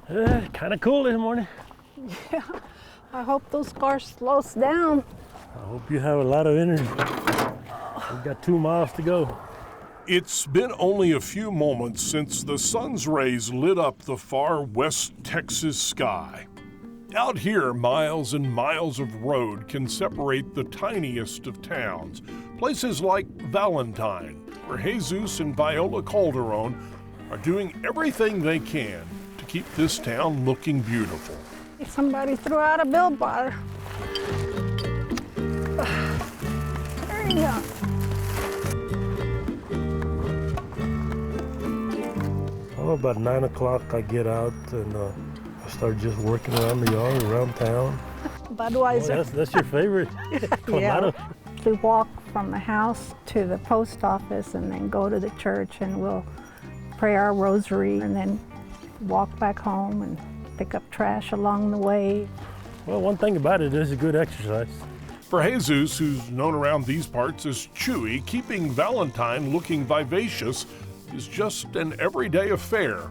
Kind of cool this morning. Yeah, I hope those cars slow down. I hope you have a lot of energy. We've got 2 miles to go. It's been only a few moments since the sun's rays lit up the far West Texas sky. Out here, miles and miles of road can separate the tiniest of towns. Places like Valentine, where Jesus and Viola Calderon are doing everything they can to keep this town looking beautiful. Somebody threw out a billboard. There you go. Oh, about 9 o'clock I get out and I start just working around the yard, around town. Budweiser. Oh, that's your favorite? Yeah. We walk from the house to the post office and then go to the church and we'll pray our rosary and then walk back home and pick up trash along the way. Well, one thing about it is a good exercise. For Jesus, who's known around these parts as Chuy, keeping Valentine looking vivacious is just an everyday affair,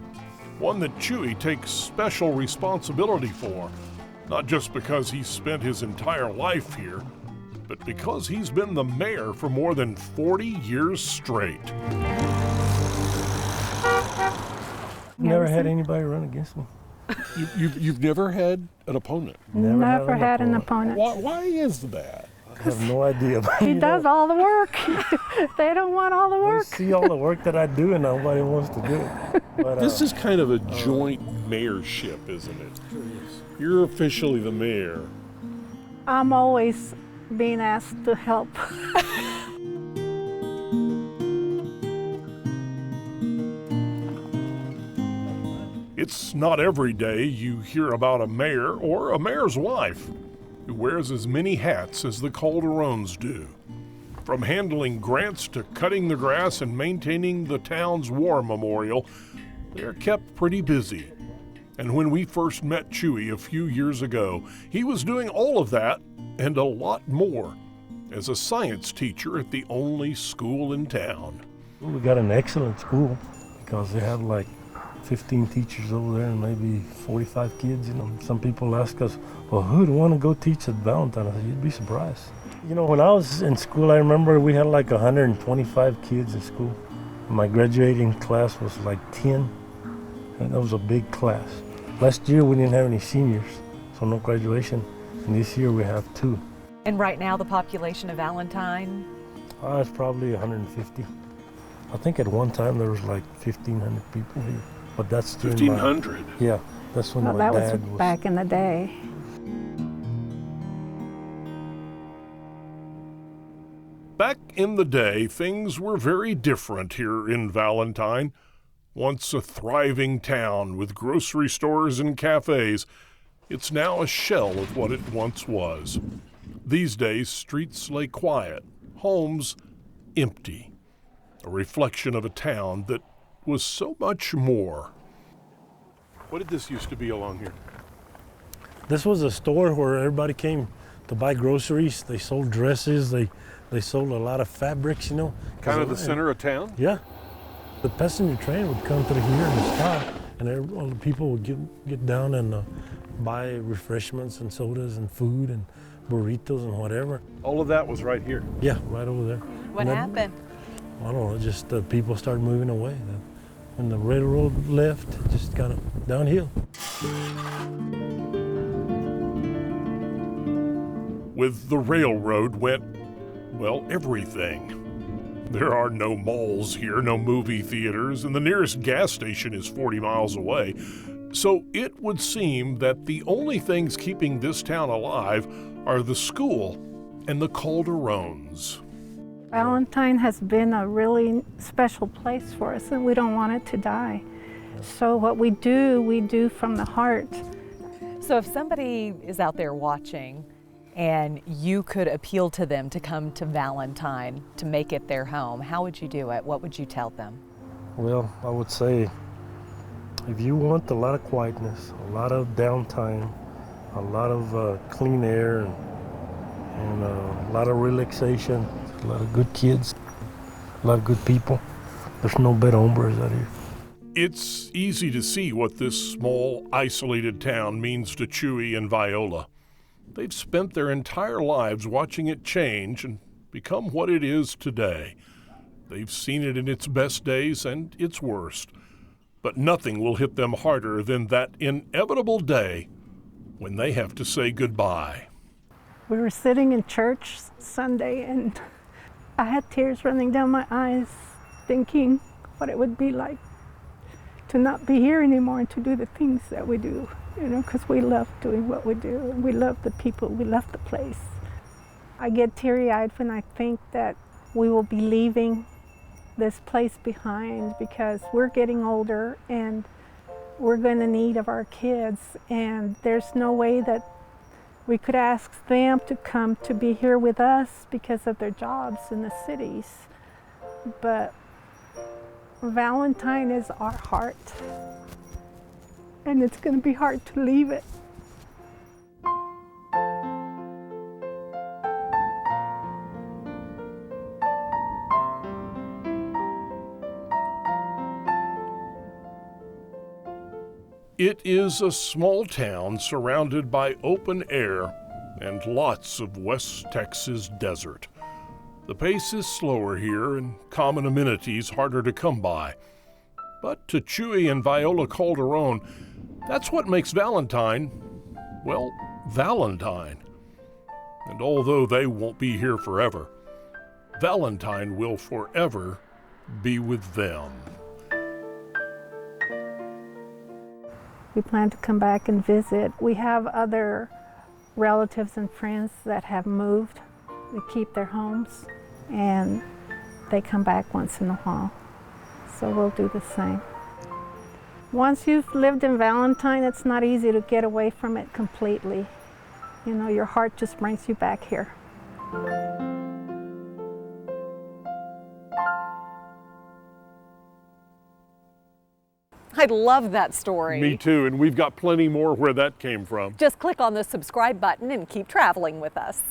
one that Chuy takes special responsibility for, not just because he's spent his entire life here, but because he's been the mayor for more than 40 years straight. Never had anybody run against me. You've never had an opponent? Never had an opponent. Why is that? I have no idea. He does all the work. They don't want all the work. They see all the work that I do and nobody wants to do it. But, this is kind of a joint mayorship, isn't it? You're officially the mayor. I'm always being asked to help. It's not every day you hear about a mayor or a mayor's wife who wears as many hats as the Calderons do. From handling grants to cutting the grass and maintaining the town's war memorial, they're kept pretty busy. And when we first met Chuy a few years ago, he was doing all of that and a lot more as a science teacher at the only school in town. we got an excellent school because they have like 15 teachers over there and maybe 45 kids. You know, some people ask us, well, who'd want to go teach at Valentine? I said, you'd be surprised. You know, when I was in school, I remember we had like 125 kids in school. My graduating class was like 10, and that was a big class. Last year we didn't have any seniors, so no graduation. And this year we have 2. And right now the population of Valentine? It's probably 150. I think at one time there was like 1,500 people here. But that's 1,500? Yeah, that's when my that dad was back in the day. Back in the day, things were very different here in Valentine. Once a thriving town with grocery stores and cafes, it's now a shell of what it once was. These days, streets lay quiet, homes empty, a reflection of a town that was so much more. What did this used to be along here? This was a store where everybody came to buy groceries. They sold dresses. They sold a lot of fabrics, you know. Kind of the center of town? Yeah. The passenger train would come through here and stop, and all the people would get down and buy refreshments and sodas and food and burritos and whatever. All of that was right here? Yeah, right over there. What happened? I don't know, just people started moving away. When the railroad left, it just kind of downhill. With the railroad went, well, everything. There are no malls here, no movie theaters, and the nearest gas station is 40 miles away. So it would seem that the only things keeping this town alive are the school and the Calderons. Valentine has been a really special place for us, and we don't want it to die. So what we do from the heart. So if somebody is out there watching and you could appeal to them to come to Valentine to make it their home, how would you do it? What would you tell them? Well, I would say if you want a lot of quietness, a lot of downtime, a lot of clean air, and a lot of relaxation, a lot of good kids, a lot of good people, there's no better hombres out here. It's easy to see what this small, isolated town means to Chuy and Viola. They've spent their entire lives watching it change and become what it is today. They've seen it in its best days and its worst. But nothing will hit them harder than that inevitable day when they have to say goodbye. We were sitting in church Sunday, and I had tears running down my eyes, thinking what it would be like to not be here anymore and to do the things that we do, because we love doing what we do, and we love the people, we love the place. I get teary-eyed when I think that we will be leaving this place behind, because we're getting older and we're going to need of our kids, and there's no way that we could ask them to come to be here with us because of their jobs in the cities. But Valentine is our heart, and it's going to be hard to leave it. It is a small town surrounded by open air and lots of West Texas desert. The pace is slower here and common amenities harder to come by. But to Chuy and Viola Calderon, that's what makes Valentine, well, Valentine. And although they won't be here forever, Valentine will forever be with them. We plan to come back and visit. We have other relatives and friends that have moved. They keep their homes, and they come back once in a while. So we'll do the same. Once you've lived in Valentine, it's not easy to get away from it completely. Your heart just brings you back here. I love that story. Me too, and we've got plenty more where that came from. Just click on the subscribe button and keep traveling with us.